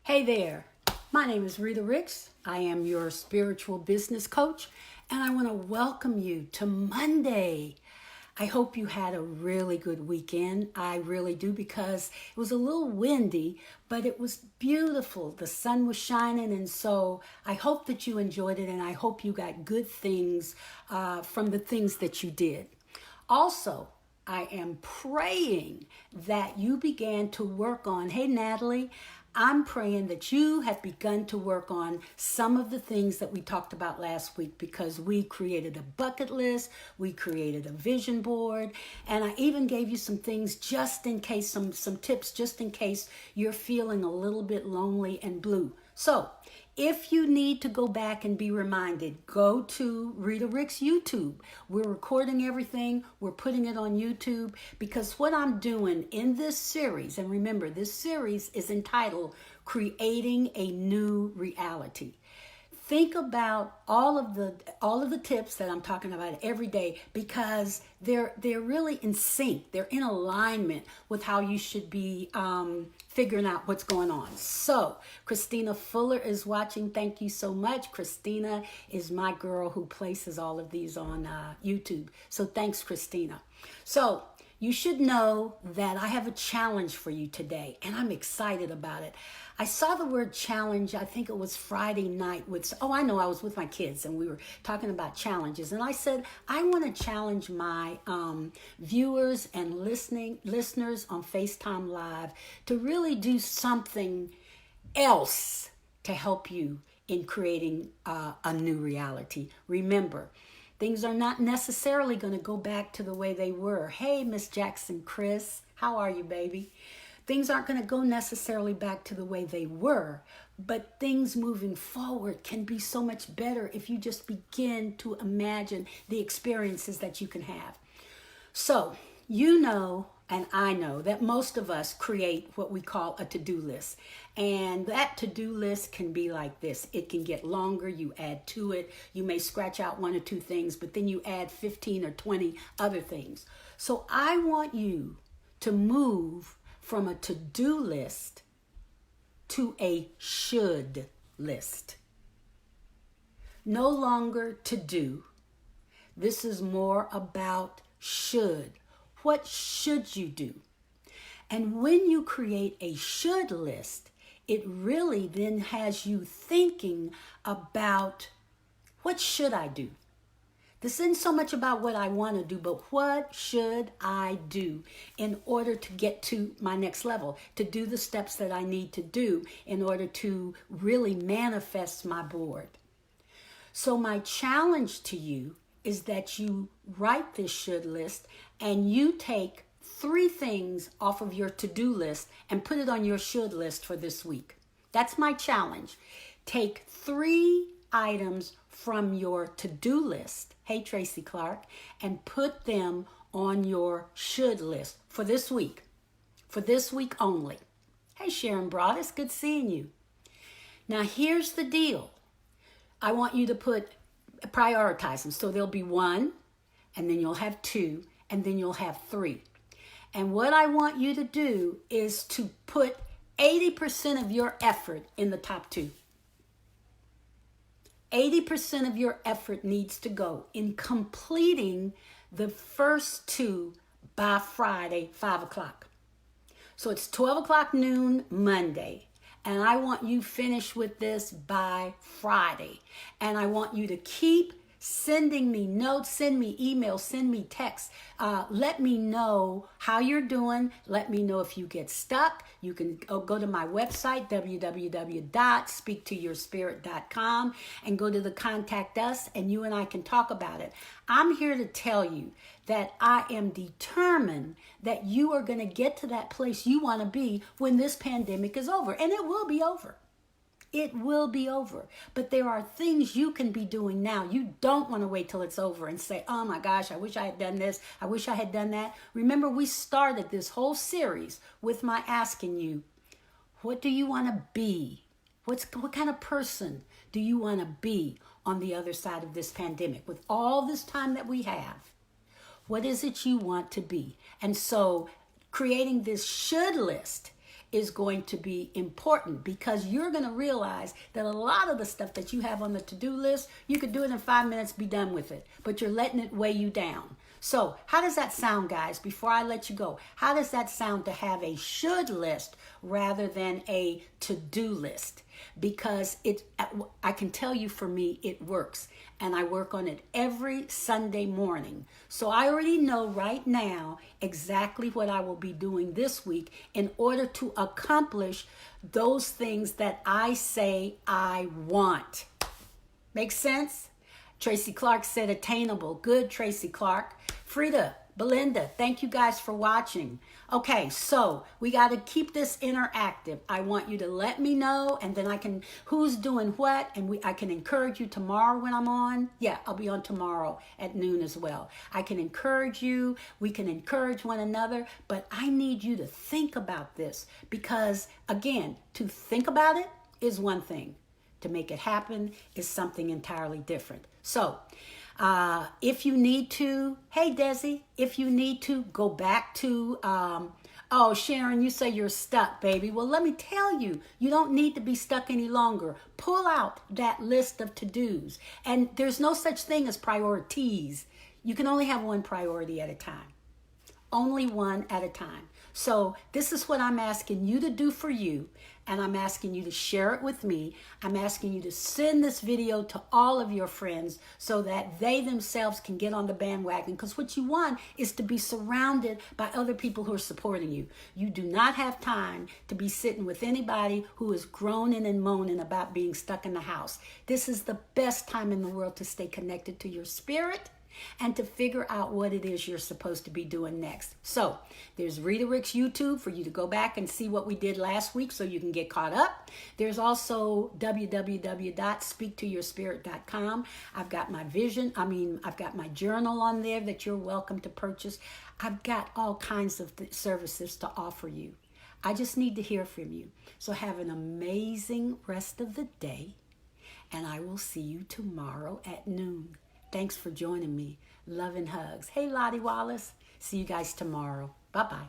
Hey there, my name is Rita Ricks. I am your spiritual business coach, and I want to welcome you to Monday. I hope you had a really good weekend. I really do, because it was a little windy, but it was beautiful. The sun was shining, and so I hope that you enjoyed it, and I hope you got good things from the things that you did. Also, I am praying that you began to work on, hey Natalie, I'm praying that you have begun to work on some of the things that we talked about last week, because we created a bucket list, we created a vision board, and I even gave you some things just in case, some tips just in case you're feeling a little bit lonely and blue. So if you need to go back and be reminded, go to Rita Ricks YouTube. We're recording everything. We're putting it on YouTube, because what I'm doing in this series, and remember, this series is entitled Creating a New Reality. Think about all of the tips that I'm talking about every day, because they're really in sync. They're in alignment with how you should be figuring out what's going on. So Christina Fuller is watching. Thank you so much. Christina is my girl who places all of these on YouTube. So thanks, Christina. So you should know that I have a challenge for you today, and I'm excited about it. I saw the word challenge, I think it was Friday night I was with my kids and we were talking about challenges. And I said, I want to challenge my viewers and listeners on FaceTime Live to really do something else to help you in creating a new reality. Remember, things are not necessarily going to go back to the way they were. Hey, Miss Jackson Chris, how are you, baby? Things aren't going to go necessarily back to the way they were, but things moving forward can be so much better if you just begin to imagine the experiences that you can have. So, you know, and I know that most of us create what we call a to-do list. And that to-do list can be like this. It can get longer. You add to it. You may scratch out one or two things, but then you add 15 or 20 other things. So I want you to move from a to-do list to a should list. No longer to do. This is more about should. What should you do? And when you create a should list, it really then has you thinking about, what should I do? This isn't so much about what I want to do, but what should I do in order to get to my next level, to do the steps that I need to do in order to really manifest my board. So my challenge to you is that you write this should list and you take 3 things off of your to-do list and put it on your should list for this week. That's my challenge. Take 3 items from your to-do list, hey Tracy Clark, and put them on your should list for this week only. Hey Sharon Broadus, good seeing you. Now here's the deal. I want you to prioritize them. So there'll be 1, and then you'll have 2, and then you'll have 3. And what I want you to do is to put 80% of your effort in the top 2. 80% of your effort needs to go in completing the first 2 by Friday, 5 o'clock. So it's 12 o'clock noon Monday. And I want you finished with this by Friday. And I want you to keep sending me notes, send me emails, send me texts. Let me know how you're doing. Let me know if you get stuck. You can go to my website, www.speaktoyourspirit.com, and go to the Contact Us, and you and I can talk about it. I'm here to tell you that I am determined that you are going to get to that place you want to be when this pandemic is over. And it will be over. It will be over. But there are things you can be doing now. You don't want to wait till it's over and say, oh my gosh, I wish I had done this. I wish I had done that. Remember, we started this whole series with my asking you, what do you want to be? What kind of person do you want to be on the other side of this pandemic? With all this time that we have, what is it you want to be? And so creating this should list is going to be important because you're going to realize that a lot of the stuff that you have on the to-do list, you could do it in 5 minutes, be done with it, but you're letting it weigh you down. So how does that sound, guys? Before I let you go, how does that sound to have a should list rather than a to-do list? Because I can tell you, for me, it works. And I work on it every Sunday morning. So I already know right now exactly what I will be doing this week in order to accomplish those things that I say I want. Make sense? Tracy Clark said attainable. Good, Tracy Clark. Frida, Belinda, thank you guys for watching. Okay, so we got to keep this interactive. I want you to let me know, and then I can, who's doing what, and I can encourage you tomorrow when I'm on. Yeah, I'll be on tomorrow at noon as well. I can encourage you. We can encourage one another, but I need you to think about this because, again, to think about it is one thing. To make it happen is something entirely different. So, if you need to, hey Desi, if you need to go back to, oh Sharon, you say you're stuck, baby. Well, let me tell you, you don't need to be stuck any longer. Pull out that list of to-dos. And there's no such thing as priorities. You can only have one priority at a time. Only one at a time. So this is what I'm asking you to do for you, and I'm asking you to share it with me. I'm asking you to send this video to all of your friends so that they themselves can get on the bandwagon, because what you want is to be surrounded by other people who are supporting you. You do not have time to be sitting with anybody who is groaning and moaning about being stuck in the house. This is the best time in the world to stay connected to your spirit and to figure out what it is you're supposed to be doing next. So there's Rita Ricks YouTube for you to go back and see what we did last week so you can get caught up. There's also www.speaktoyourspirit.com. I've got my I've got my journal on there that you're welcome to purchase. I've got all kinds of services to offer you. I just need to hear from you. So have an amazing rest of the day, and I will see you tomorrow at noon. Thanks for joining me. Love and hugs. Hey, Lottie Wallace. See you guys tomorrow. Bye-bye.